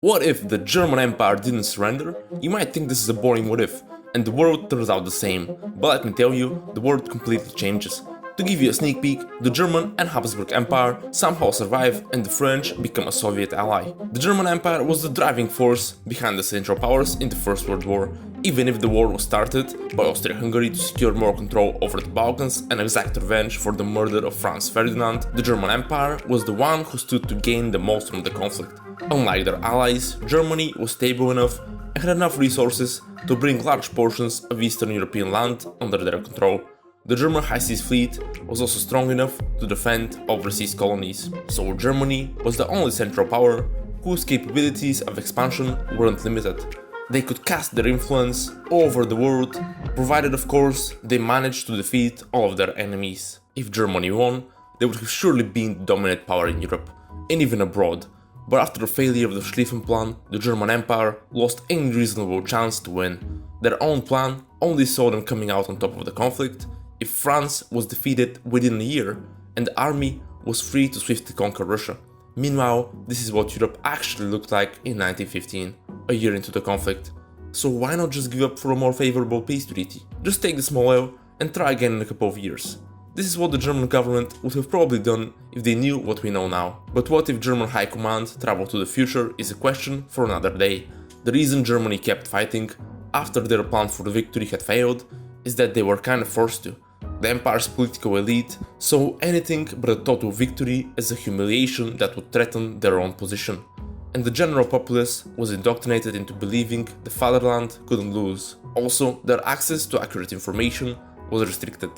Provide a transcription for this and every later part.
What if the German Empire didn't surrender? You might think this is a boring what if, and the world turns out the same, but let me tell you, the world completely changes. To give you a sneak peek, the German and Habsburg Empire somehow survive and the French become a Soviet ally. The German Empire was the driving force behind the Central Powers in the First World War, even if the war was started by Austria-Hungary to secure more control over the Balkans and exact revenge for the murder of Franz Ferdinand. The German Empire was the one who stood to gain the most from the conflict. Unlike their allies, Germany was stable enough and had enough resources to bring large portions of Eastern European land under their control. The German High Seas Fleet was also strong enough to defend overseas colonies, so Germany was the only Central Power whose capabilities of expansion weren't limited. They could cast their influence all over the world, provided of course they managed to defeat all of their enemies. If Germany won, they would have surely been the dominant power in Europe, and even abroad. But after the failure of the Schlieffen Plan, the German Empire lost any reasonable chance to win. Their own plan only saw them coming out on top of the conflict if France was defeated within a year and the army was free to swiftly conquer Russia. Meanwhile, this is what Europe actually looked like in 1915, a year into the conflict. So why not just give up for a more favorable peace treaty? Just take the small L and try again in a couple of years. This is what the German government would have probably done if they knew what we know now. But what if German high command traveled to the future is a question for another day. The reason Germany kept fighting after their plan for the victory had failed is that they were kind of forced to. The empire's political elite saw anything but a total victory as a humiliation that would threaten their own position. And the general populace was indoctrinated into believing the fatherland couldn't lose. Also, their access to accurate information was restricted.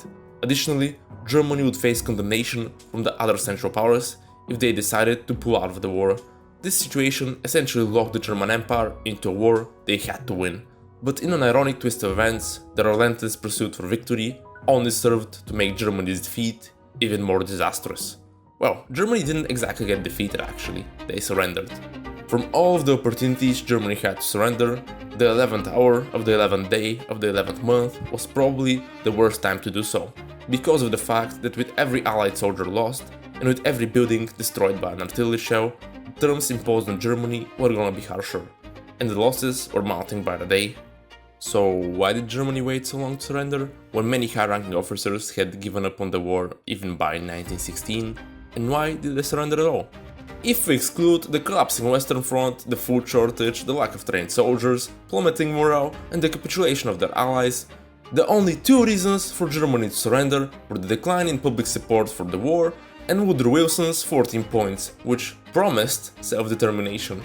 Additionally, Germany would face condemnation from the other Central Powers if they decided to pull out of the war. This situation essentially locked the German Empire into a war they had to win. But in an ironic twist of events, the relentless pursuit for victory only served to make Germany's defeat even more disastrous. Well, Germany didn't exactly get defeated actually, they surrendered. From all of the opportunities Germany had to surrender, the 11th hour of the 11th day of the 11th month was probably the worst time to do so, because of the fact that with every allied soldier lost and with every building destroyed by an artillery shell, the terms imposed on Germany were gonna be harsher, and the losses were mounting by the day. So why did Germany wait so long to surrender, when many high-ranking officers had given up on the war even by 1916, and why did they surrender at all? If we exclude the collapsing Western Front, the food shortage, the lack of trained soldiers, plummeting morale, and the capitulation of their allies, the only two reasons for Germany to surrender were the decline in public support for the war and Woodrow Wilson's 14 points, which promised self-determination.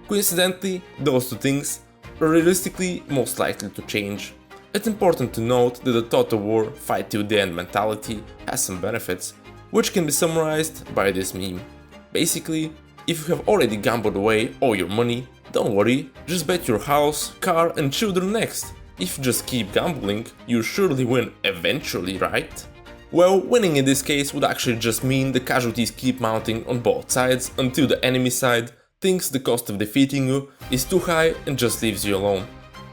Coincidentally, those two things are realistically most likely to change. It's important to note that the total war, fight till the end mentality has some benefits, which can be summarized by this meme. Basically, if you have already gambled away all your money, don't worry, just bet your house, car and children next. If you just keep gambling, you surely win eventually, right? Well, winning in this case would actually just mean the casualties keep mounting on both sides until the enemy side thinks the cost of defeating you is too high and just leaves you alone.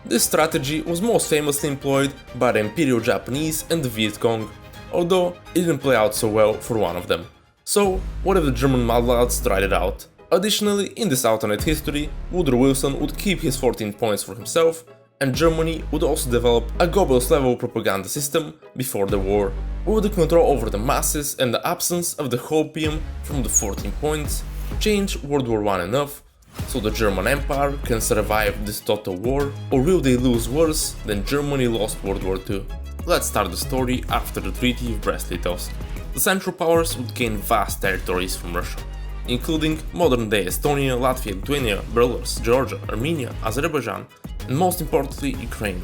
This strategy was most famously employed by the Imperial Japanese and the Viet Cong, although it didn't play out so well for one of them. So, what if the German mudlards tried it out? Additionally, in this alternate history, Woodrow Wilson would keep his 14 points for himself, and Germany would also develop a Goebbels-level propaganda system before the war. With the control over the masses and the absence of the hopium from the 14 points, change World War I enough so the German Empire can survive this total war, or will they lose worse than Germany lost World War II? Let's start the story after the Treaty of Brest-Litovsk. The Central Powers would gain vast territories from Russia, including modern-day Estonia, Latvia, Lithuania, Belarus, Georgia, Armenia, Azerbaijan, and most importantly Ukraine.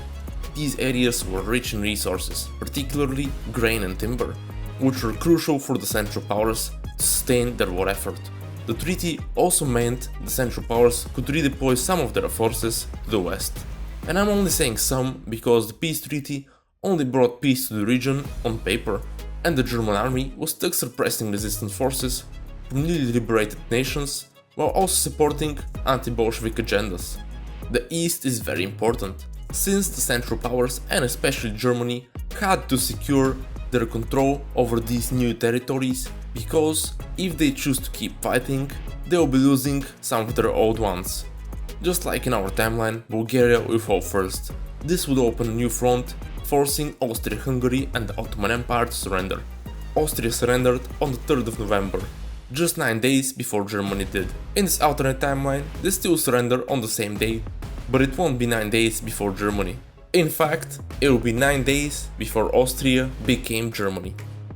These areas were rich in resources, particularly grain and timber, which were crucial for the Central Powers to sustain their war effort. The treaty also meant the Central Powers could redeploy some of their forces to the west. And I'm only saying some because the peace treaty only brought peace to the region on paper, and the German army was stuck suppressing resistance forces from newly liberated nations while also supporting anti-Bolshevik agendas. The east is very important, since the Central Powers and especially Germany had to secure their control over these new territories, because if they choose to keep fighting, they'll be losing some of their old ones. Just like in our timeline, Bulgaria will fall first. This would open a new front, forcing Austria-Hungary and the Ottoman Empire to surrender. Austria surrendered on the 3rd of November, just 9 days before Germany did. In this alternate timeline, they still surrender on the same day, but it won't be 9 days before Germany. In fact, it will be 9 days before Austria became Germany.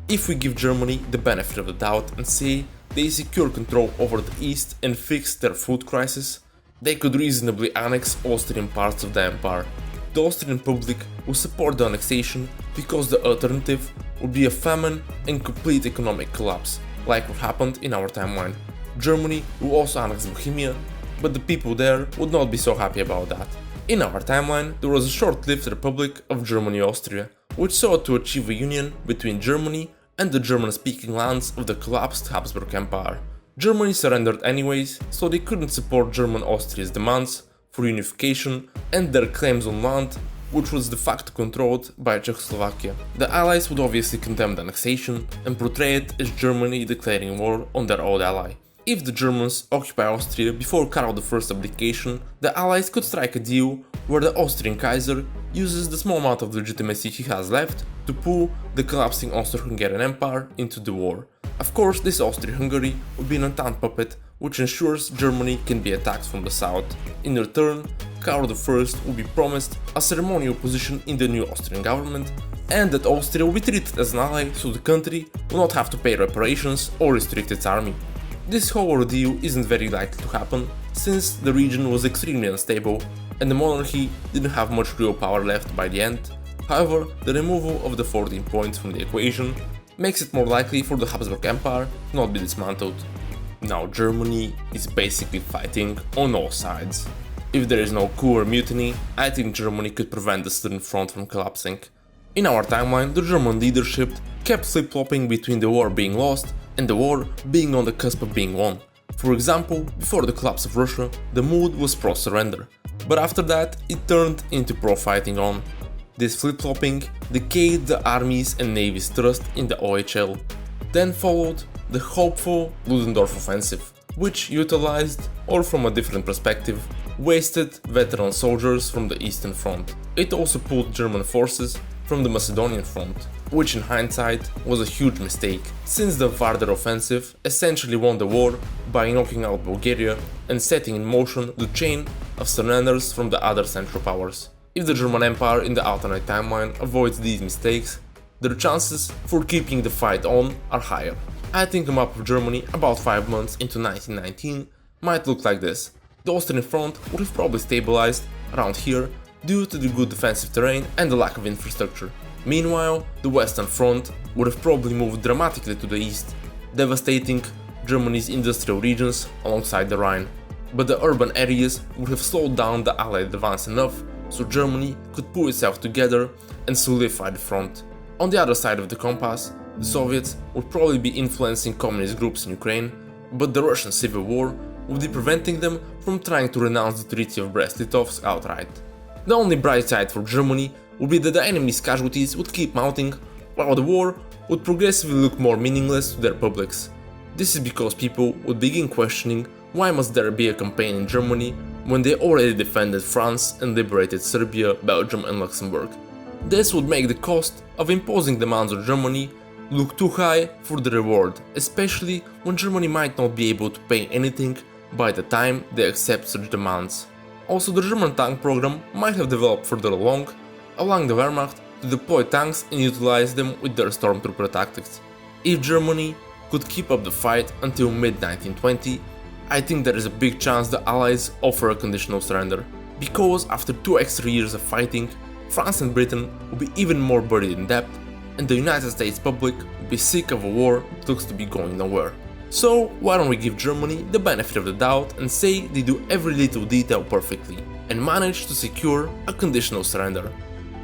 If we give Germany the benefit of the doubt and say they secure control over the east and fix their food crisis, they could reasonably annex Austrian parts of the empire. The Austrian public will support the annexation because the alternative would be a famine and complete economic collapse, like what happened in our timeline. Germany will also annex Bohemia, but the people there would not be so happy about that. In our timeline, there was a short-lived Republic of Germany-Austria, which sought to achieve a union between Germany and the German-speaking lands of the collapsed Habsburg Empire. Germany surrendered anyways, so they couldn't support German-Austria's demands for unification and their claims on land, which was de facto controlled by Czechoslovakia. The Allies would obviously condemn the annexation and portray it as Germany declaring war on their old ally. If the Germans occupy Austria before Karl I's abdication, the Allies could strike a deal where the Austrian Kaiser uses the small amount of legitimacy he has left to pull the collapsing Austro-Hungarian Empire into the war. Of course, this Austria-Hungary would be an Entente puppet which ensures Germany can be attacked from the south. In return, Karl I will be promised a ceremonial position in the new Austrian government, and that Austria will be treated as an ally so the country will not have to pay reparations or restrict its army. This whole ordeal isn't very likely to happen, since the region was extremely unstable and the monarchy didn't have much real power left by the end. However, the removal of the 14 points from the equation makes it more likely for the Habsburg Empire to not be dismantled. Now Germany is basically fighting on all sides. If there is no coup or mutiny, I think Germany could prevent the Southern Front from collapsing. In our timeline, the German leadership kept flip-flopping between the war being lost and the war being on the cusp of being won. For example, before the collapse of Russia, the mood was pro-surrender, but after that it turned into pro-fighting on. This flip-flopping decayed the armies and navy's trust in the OHL. Then followed the hopeful Ludendorff offensive, which utilized, or from a different perspective, wasted veteran soldiers from the Eastern Front. It also pulled German forces from the Macedonian front, which in hindsight was a huge mistake, since the Vardar offensive essentially won the war by knocking out Bulgaria and setting in motion the chain of surrenders from the other Central Powers. If the German Empire in the alternate timeline avoids these mistakes, their chances for keeping the fight on are higher. I think a map of Germany about 5 months into 1919 might look like this. The Austrian front would have probably stabilized around here due to the good defensive terrain and the lack of infrastructure. Meanwhile, the Western Front would have probably moved dramatically to the east, devastating Germany's industrial regions alongside the Rhine. But the urban areas would have slowed down the Allied advance enough so Germany could pull itself together and solidify the front. On the other side of the compass, the Soviets would probably be influencing communist groups in Ukraine, but the Russian Civil War would be preventing them from trying to renounce the Treaty of Brest-Litovsk outright. The only bright side for Germany would be that the enemy's casualties would keep mounting, while the war would progressively look more meaningless to their publics. This is because people would begin questioning why must there be a campaign in Germany when they already defended France and liberated Serbia, Belgium and Luxembourg. This would make the cost of imposing demands on Germany look too high for the reward, especially when Germany might not be able to pay anything by the time they accept such demands. Also, the German tank program might have developed further along, allowing the Wehrmacht to deploy tanks and utilize them with their stormtrooper tactics. If Germany could keep up the fight until mid-1920, I think there is a big chance the Allies offer a conditional surrender, because after 2 extra years of fighting, France and Britain will be even more buried in debt, and the United States public will be sick of a war that looks to be going nowhere. So why don't we give Germany the benefit of the doubt and say they do every little detail perfectly, and manage to secure a conditional surrender?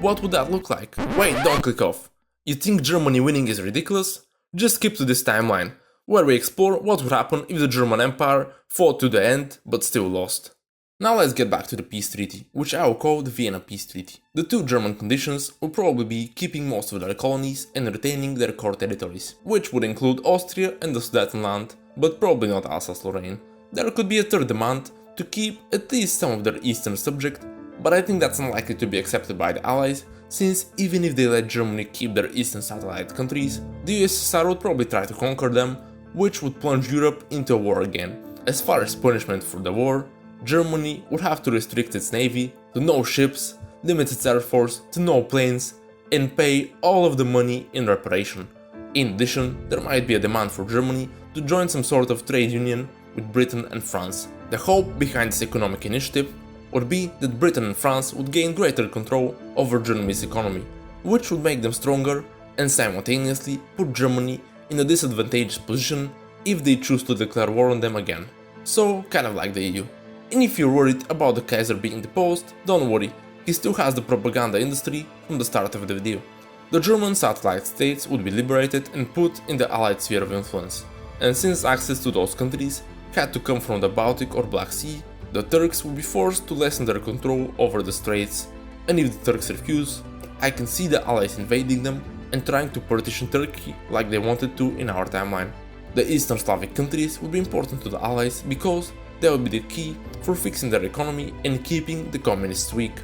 What would that look like? Wait, don't click off. You think Germany winning is ridiculous? Just skip to this timeline, where we explore what would happen if the German Empire fought to the end but still lost. Now let's get back to the peace treaty, which I will call the Vienna Peace Treaty. The 2 German conditions will probably be keeping most of their colonies and retaining their core territories, which would include Austria and the Sudetenland, but probably not Alsace-Lorraine. There could be a third demand to keep at least some of their eastern subject, but I think that's unlikely to be accepted by the Allies, since even if they let Germany keep their eastern satellite countries, the USSR would probably try to conquer them, which would plunge Europe into a war again. As far as punishment for the war, Germany would have to restrict its navy to no ships, limit its air force to no planes, and pay all of the money in reparation. In addition, there might be a demand for Germany to join some sort of trade union with Britain and France. The hope behind this economic initiative would be that Britain and France would gain greater control over Germany's economy, which would make them stronger and simultaneously put Germany in a disadvantageous position if they choose to declare war on them again. So, kind of like the EU. And if you're worried about the Kaiser being deposed, don't worry, he still has the propaganda industry from the start of the video. The German satellite states would be liberated and put in the Allied sphere of influence, and since access to those countries had to come from the Baltic or Black Sea, the Turks would be forced to lessen their control over the straits, and if the Turks refuse, I can see the Allies invading them and trying to partition Turkey like they wanted to in our timeline. The Eastern Slavic countries would be important to the Allies because they would be the key for fixing their economy and keeping the communists weak.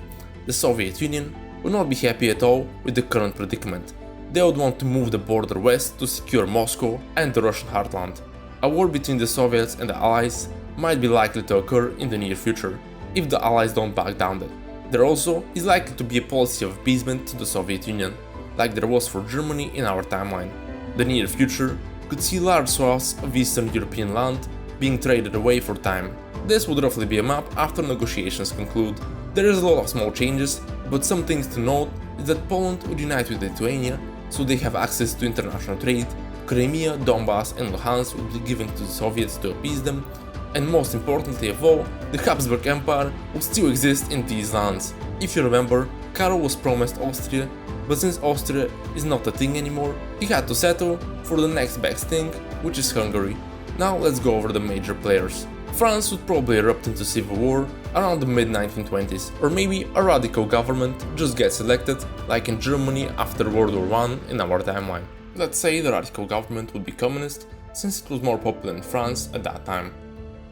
The Soviet Union would not be happy at all with the current predicament. They would want to move the border west to secure Moscow and the Russian heartland. A war between the Soviets and the Allies might be likely to occur in the near future, if the Allies don't back down. There also is likely to be a policy of appeasement to the Soviet Union, like there was for Germany in our timeline. The near future could see large swaths of Eastern European land being traded away for time. This would roughly be a map after negotiations conclude. There is a lot of small changes, but some things to note is that Poland would unite with Lithuania, so they have access to international trade, Crimea, Donbass and Luhansk would be given to the Soviets to appease them, and most importantly of all, the Habsburg Empire would still exist in these lands. If you remember, Karol was promised Austria, but since Austria is not a thing anymore, he had to settle for the next best thing, which is Hungary. Now let's go over the major players. France would probably erupt into civil war around the mid-1920s, or maybe a radical government just gets elected, like in Germany after World War I in our timeline. Let's say the radical government would be communist, since it was more popular in France at that time.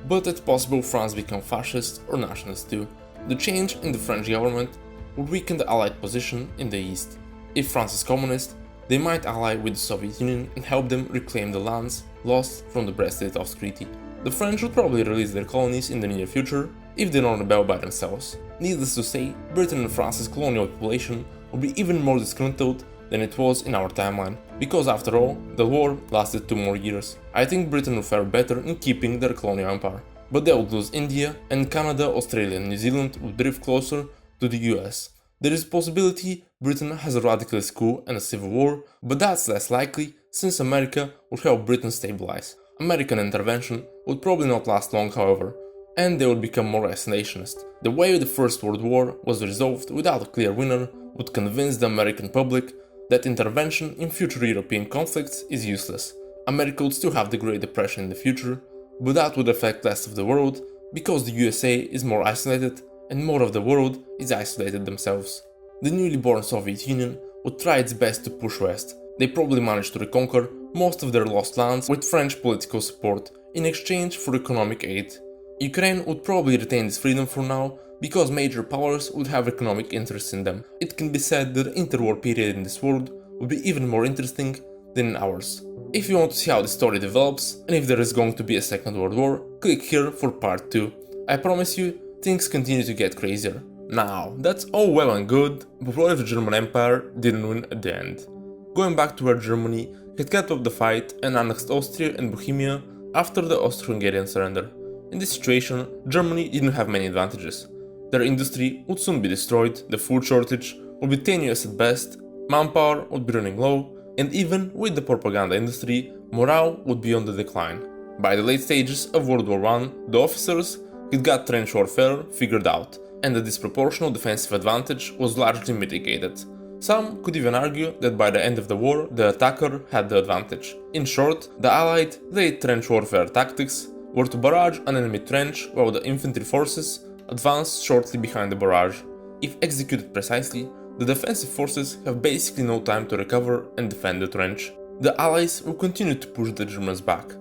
But it's possible France become fascist or nationalist too. The change in the French government would weaken the Allied position in the East. If France is communist, they might ally with the Soviet Union and help them reclaim the lands lost from the Brest-Litovsk Treaty. The French would probably release their colonies in the near future if they don't rebel by themselves. Needless to say, Britain and France's colonial population would be even more disgruntled than it was in our timeline, because after all, the war lasted 2 more years. I think Britain would fare better in keeping their colonial empire, but they would lose India, and Canada, Australia and New Zealand would drift closer to the US. There is a possibility Britain has a radicalist coup and a civil war, but that's less likely since America would help Britain stabilize. American intervention would probably not last long, however, and they would become more isolationist. The way the First World War was resolved without a clear winner would convince the American public that intervention in future European conflicts is useless. America would still have the Great Depression in the future, but that would affect less of the world because the USA is more isolated and more of the world is isolated themselves. The newly born Soviet Union would try its best to push west. They probably managed to reconquer most of their lost lands with French political support in exchange for economic aid. Ukraine would probably retain its freedom for now because major powers would have economic interests in them. It can be said that the interwar period in this world would be even more interesting than in ours. If you want to see how the story develops and if there is going to be a Second World War, click here for part 2. I promise you, things continue to get crazier. Now, that's all well and good, but what if the German Empire didn't win at the end? Going back to where Germany had kept up the fight and annexed Austria and Bohemia after the Austro-Hungarian surrender. In this situation, Germany didn't have many advantages. Their industry would soon be destroyed, the food shortage would be tenuous at best, manpower would be running low, and even with the propaganda industry, morale would be on the decline. By the late stages of World War I, the officers had got trench warfare figured out, and the disproportional defensive advantage was largely mitigated. Some could even argue that by the end of the war, the attacker had the advantage. In short, the Allied late trench warfare tactics were to barrage an enemy trench while the infantry forces advanced shortly behind the barrage. If executed precisely, the defensive forces have basically no time to recover and defend the trench. The Allies will continue to push the Germans back.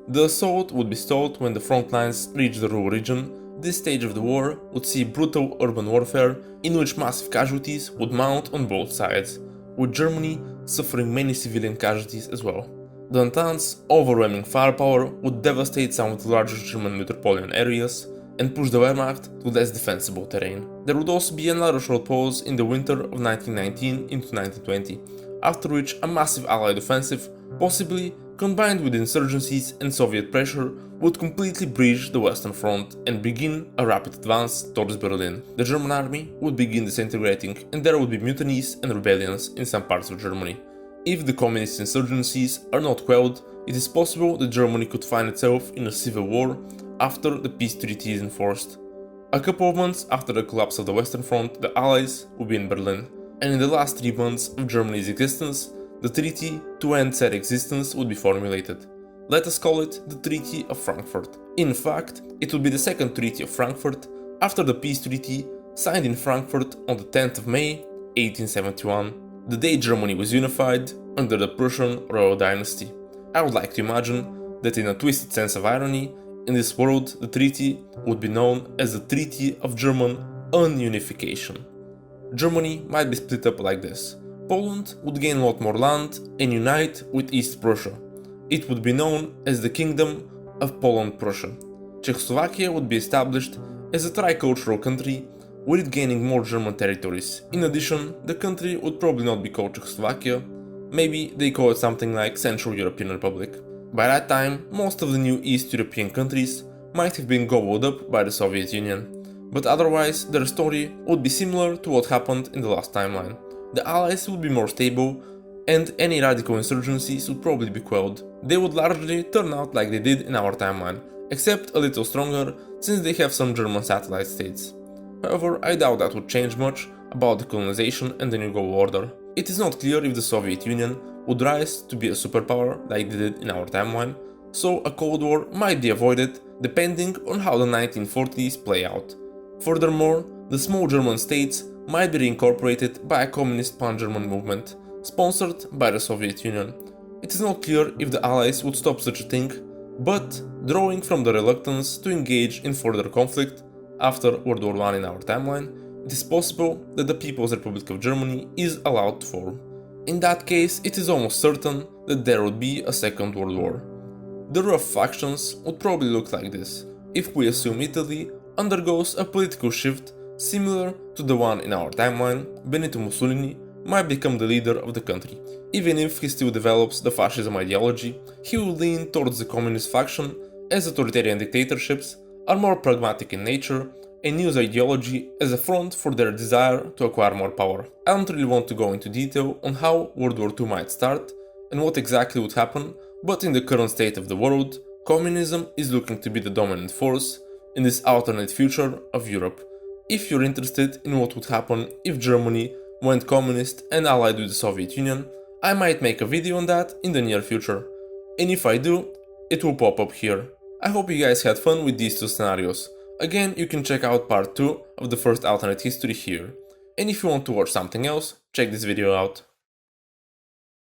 The assault would be stalled when the front lines reached the Ruhr region, this stage of the war would see brutal urban warfare in which massive casualties would mount on both sides, with Germany suffering many civilian casualties as well. The Entente's overwhelming firepower would devastate some of the largest German metropolitan areas and push the Wehrmacht to less defensible terrain. There would also be another short pause in the winter of 1919 into 1920, after which a massive Allied offensive, possibly combined with insurgencies and Soviet pressure, would completely breach the Western Front and begin a rapid advance towards Berlin. The German army would begin disintegrating and there would be mutinies and rebellions in some parts of Germany. If the communist insurgencies are not quelled, it is possible that Germany could find itself in a civil war after the peace treaty is enforced. A couple of months after the collapse of the Western Front, the Allies would be in Berlin, and in the last 3 months of Germany's existence, the treaty to end said existence would be formulated. Let us call it the Treaty of Frankfurt. In fact, it would be the second Treaty of Frankfurt after the peace treaty signed in Frankfurt on the 10th of May 1871, the day Germany was unified under the Prussian royal dynasty. I would like to imagine that in a twisted sense of irony, in this world the treaty would be known as the Treaty of German Ununification. Germany might be split up like this. Poland would gain a lot more land and unite with East Prussia. It would be known as the Kingdom of Poland-Prussia. Czechoslovakia would be established as a tricultural country, with it gaining more German territories. In addition, the country would probably not be called Czechoslovakia, maybe they call it something like Central European Republic. By that time, most of the new East European countries might have been gobbled up by the Soviet Union, but otherwise their story would be similar to what happened in the last timeline. The Allies would be more stable, and any radical insurgencies would probably be quelled. They would largely turn out like they did in our timeline, except a little stronger since they have some German satellite states. However, I doubt that would change much about the colonization and the new global order. It is not clear if the Soviet Union would rise to be a superpower like they did in our timeline, so a Cold War might be avoided depending on how the 1940s play out. Furthermore, the small German states might be reincorporated by a communist pan-German movement, sponsored by the Soviet Union. It is not clear if the Allies would stop such a thing, but drawing from the reluctance to engage in further conflict after World War I in our timeline, it is possible that the People's Republic of Germany is allowed to form. In that case, it is almost certain that there would be a Second World War. The rough factions would probably look like this, if we assume Italy undergoes a political shift similar to the one in our timeline. Benito Mussolini might become the leader of the country. Even if he still develops the fascism ideology, he will lean towards the communist faction, as authoritarian dictatorships are more pragmatic in nature and use ideology as a front for their desire to acquire more power. I don't really want to go into detail on how World War II might start and what exactly would happen, but in the current state of the world, communism is looking to be the dominant force in this alternate future of Europe. If you're interested in what would happen if Germany went communist and allied with the Soviet Union, I might make a video on that in the near future. And if I do, it will pop up here. I hope you guys had fun with these two scenarios. Again, you can check out part 2 of the first alternate history here. And if you want to watch something else, check this video out.